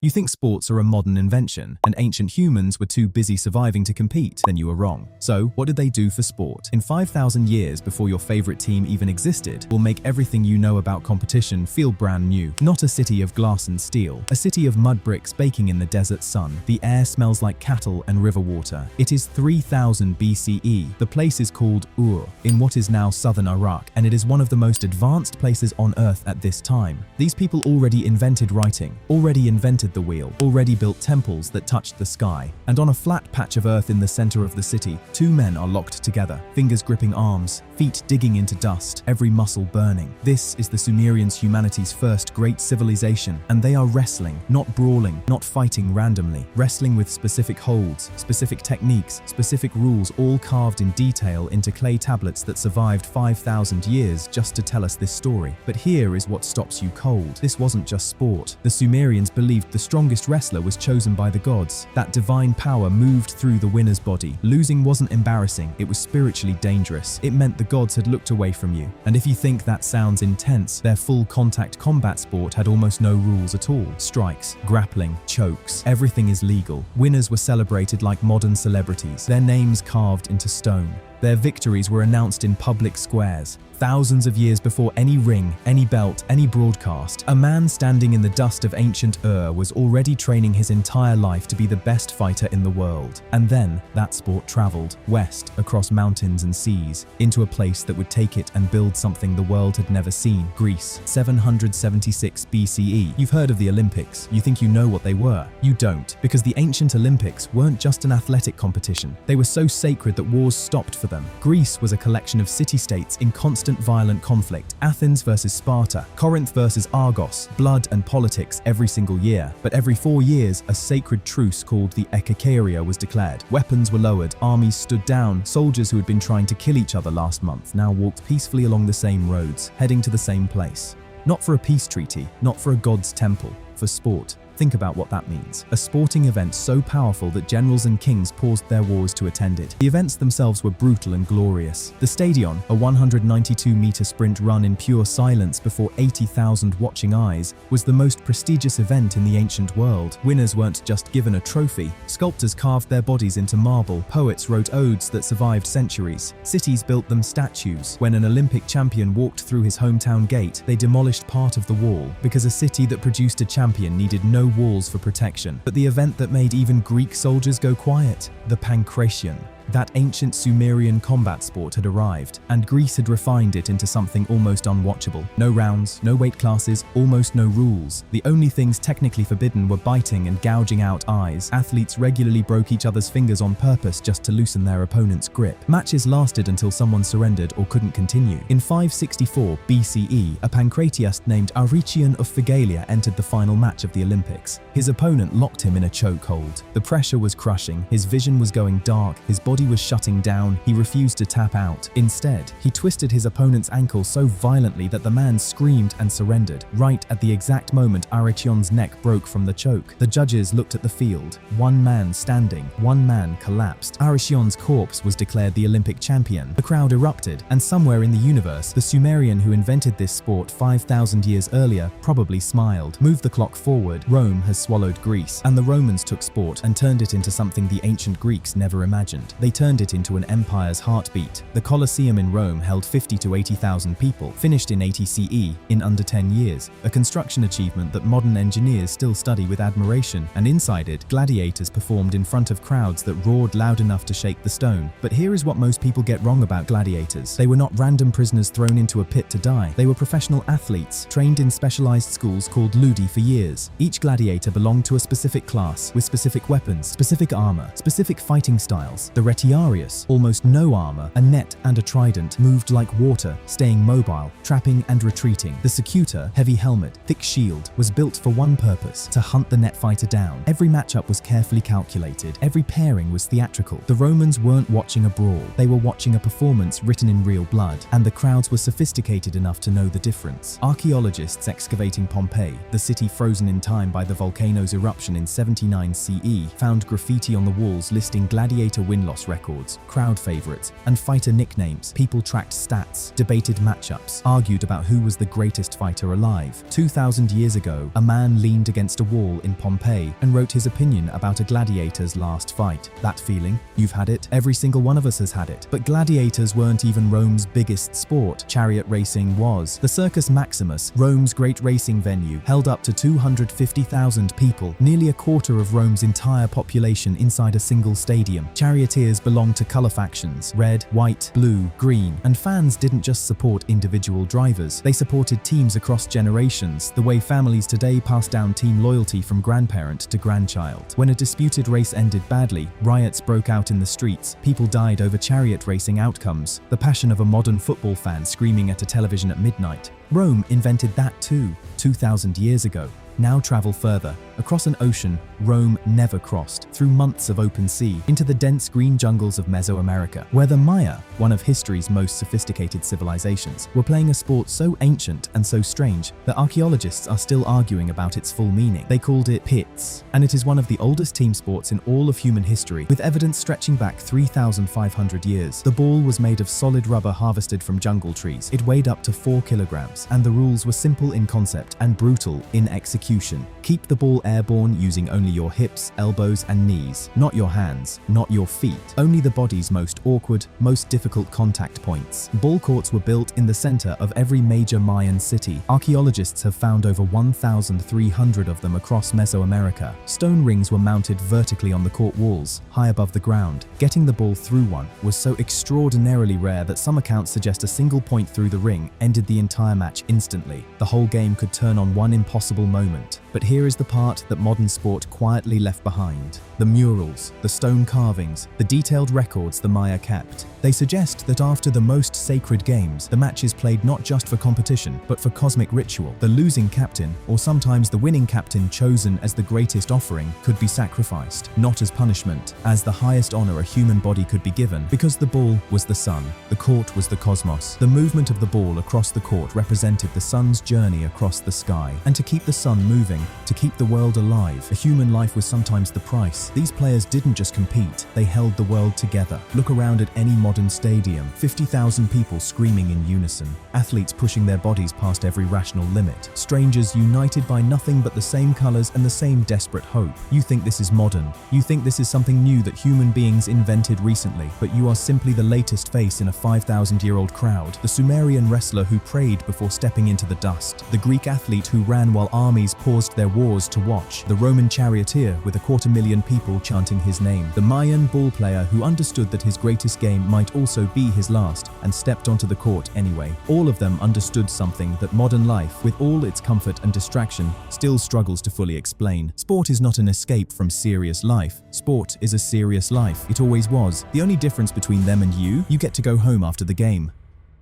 You think sports are a modern invention, and ancient humans were too busy surviving to compete? Then you were wrong. So, what did they do for sport? In 5,000 years before your favorite team even existed, will make everything you know about competition feel brand new. Not a city of glass and steel, a city of mud bricks baking in the desert sun. The air smells like cattle and river water. It is 3000 BCE. The place is called Ur, in what is now southern Iraq, and it is one of the most advanced places on Earth at this time. These people already invented writing, already invented the wheel, already built temples that touched the sky. And on a flat patch of earth in the center of the city, two men are locked together, fingers gripping arms, feet digging into dust, every muscle burning. This is the Sumerians' humanity's first great civilization, and they are wrestling, not brawling, not fighting randomly, wrestling with specific holds, specific techniques, specific rules, all carved in detail into clay tablets that survived 5,000 years just to tell us this story. But here is what stops you cold. This wasn't just sport. The Sumerians believed the strongest wrestler was chosen by the gods. That divine power moved through the winner's body. Losing wasn't embarrassing, it was spiritually dangerous. It meant the gods had looked away from you. And if you think that sounds intense, their full contact combat sport had almost no rules at all. Strikes, grappling, chokes, everything is legal. Winners were celebrated like modern celebrities, their names carved into stone. Their victories were announced in public squares. Thousands of years before any ring, any belt, any broadcast, a man standing in the dust of ancient Ur was already training his entire life to be the best fighter in the world. And then, that sport traveled west, across mountains and seas, into a place that would take it and build something the world had never seen. Greece, 776 BCE. You've heard of the Olympics. You think you know what they were. You don't, because the ancient Olympics weren't just an athletic competition. They were so sacred that wars stopped for them. Greece was a collection of city-states in constant violent conflict. Athens versus Sparta, Corinth versus Argos, blood and politics every single year. But every 4 years, a sacred truce called the Ekecheiria was declared. Weapons were lowered, armies stood down. Soldiers who had been trying to kill each other last month now walked peacefully along the same roads, heading to the same place. Not for a peace treaty, not for a god's temple, for sport. Think about what that means. A sporting event so powerful that generals and kings paused their wars to attend it. The events themselves were brutal and glorious. The stadion, a 192-meter sprint run in pure silence before 80,000 watching eyes, was the most prestigious event in the ancient world. Winners weren't just given a trophy. Sculptors carved their bodies into marble. Poets wrote odes that survived centuries. Cities built them statues. When an Olympic champion walked through his hometown gate, they demolished part of the wall, because a city that produced a champion needed no walls for protection. But the event that made even Greek soldiers go quiet, the Pankration. That ancient Sumerian combat sport had arrived, and Greece had refined it into something almost unwatchable. No rounds, no weight classes, almost no rules. The only things technically forbidden were biting and gouging out eyes. Athletes regularly broke each other's fingers on purpose just to loosen their opponent's grip. Matches lasted until someone surrendered or couldn't continue. In 564 BCE, a pancratiast named Aricion of Phigalia entered the final match of the Olympics. His opponent locked him in a chokehold. The pressure was crushing, his vision was going dark, his body was shutting down. He refused to tap out. Instead, he twisted his opponent's ankle so violently that the man screamed and surrendered. Right at the exact moment Aricion's neck broke from the choke, the judges looked at the field. One man standing, one man collapsed. Aricion's corpse was declared the Olympic champion. The crowd erupted, and somewhere in the universe, the Sumerian who invented this sport 5,000 years earlier probably smiled. Move the clock forward. Rome has swallowed Greece, and the Romans took sport and turned it into something the ancient Greeks never imagined. They turned it into an empire's heartbeat. The Colosseum in Rome held 50 to 80,000 people, finished in 80 CE in under 10 years, a construction achievement that modern engineers still study with admiration. And inside it, gladiators performed in front of crowds that roared loud enough to shake the stone. But here is what most people get wrong about gladiators. They were not random prisoners thrown into a pit to die. They were professional athletes, trained in specialized schools called ludi for years. Each gladiator belonged to a specific class, with specific weapons, specific armor, specific fighting styles. The retiarius, almost no armor, a net and a trident, moved like water, staying mobile, trapping and retreating. The secutor, heavy helmet, thick shield, was built for one purpose: to hunt the net fighter down. Every matchup was carefully calculated. Every pairing was theatrical. The Romans weren't watching a brawl. They were watching a performance written in real blood, and the crowds were sophisticated enough to know the difference. Archaeologists excavating Pompeii, the city frozen in time by the volcano's eruption in 79 CE, found graffiti on the walls listing gladiator win-loss records, crowd favorites, and fighter nicknames. People tracked stats, debated matchups, argued about who was the greatest fighter alive. 2,000 years ago, a man leaned against a wall in Pompeii and wrote his opinion about a gladiator's last fight. That feeling? You've had it. Every single one of us has had it. But gladiators weren't even Rome's biggest sport. Chariot racing was. The Circus Maximus, Rome's great racing venue, held up to 250,000 people, nearly a quarter of Rome's entire population inside a single stadium. Charioteers belonged to color factions: red, white, blue, green, and fans didn't just support individual drivers, they supported teams across generations, the way families today pass down team loyalty from grandparent to grandchild. When a disputed race ended badly, riots broke out in the streets, people died over chariot racing outcomes, the passion of a modern football fan screaming at a television at midnight. Rome invented that too, 2,000 years ago. Now travel further. Across an ocean Rome never crossed, through months of open sea, into the dense green jungles of Mesoamerica, where the Maya, one of history's most sophisticated civilizations, were playing a sport so ancient and so strange that archaeologists are still arguing about its full meaning. They called it pitz, and it is one of the oldest team sports in all of human history, with evidence stretching back 3,500 years. The ball was made of solid rubber harvested from jungle trees. It weighed up to 4 kilograms, and the rules were simple in concept and brutal in execution. Keep the ball airborne using only your hips, elbows, and knees, not your hands, not your feet, only the body's most awkward, most difficult contact points. Ball courts were built in the center of every major Mayan city. Archaeologists have found over 1,300 of them across Mesoamerica. Stone rings were mounted vertically on the court walls, high above the ground. Getting the ball through one was so extraordinarily rare that some accounts suggest a single point through the ring ended the entire match instantly. The whole game could turn on one impossible moment. But here is the part that modern sport quietly left behind. The murals, the stone carvings, the detailed records the Maya kept. They suggest that after the most sacred games, the match is played not just for competition, but for cosmic ritual. The losing captain, or sometimes the winning captain chosen as the greatest offering, could be sacrificed, not as punishment, as the highest honor a human body could be given, because the ball was the sun, the court was the cosmos. The movement of the ball across the court represented the sun's journey across the sky, and to keep the sun moving, to keep the world alive, a human life was sometimes the price. These players didn't just compete, they held the world together. Look around at any modern stadium, 50,000 people screaming in unison, athletes pushing their bodies past every rational limit, strangers united by nothing but the same colors and the same desperate hope. You think this is modern, you think this is something new that human beings invented recently, but you are simply the latest face in a 5,000-year-old crowd, the Sumerian wrestler who prayed before stepping into the dust, the Greek athlete who ran while armies paused their wars to watch, the Roman charioteer with 250,000 people chanting his name, the Mayan ball player who understood that his greatest game might also be his last and stepped onto the court anyway. All of them understood something that modern life, with all its comfort and distraction, still struggles to fully explain. Sport is not an escape from serious life. Sport is a serious life. It always was. The only difference between them and you get to go home after the game.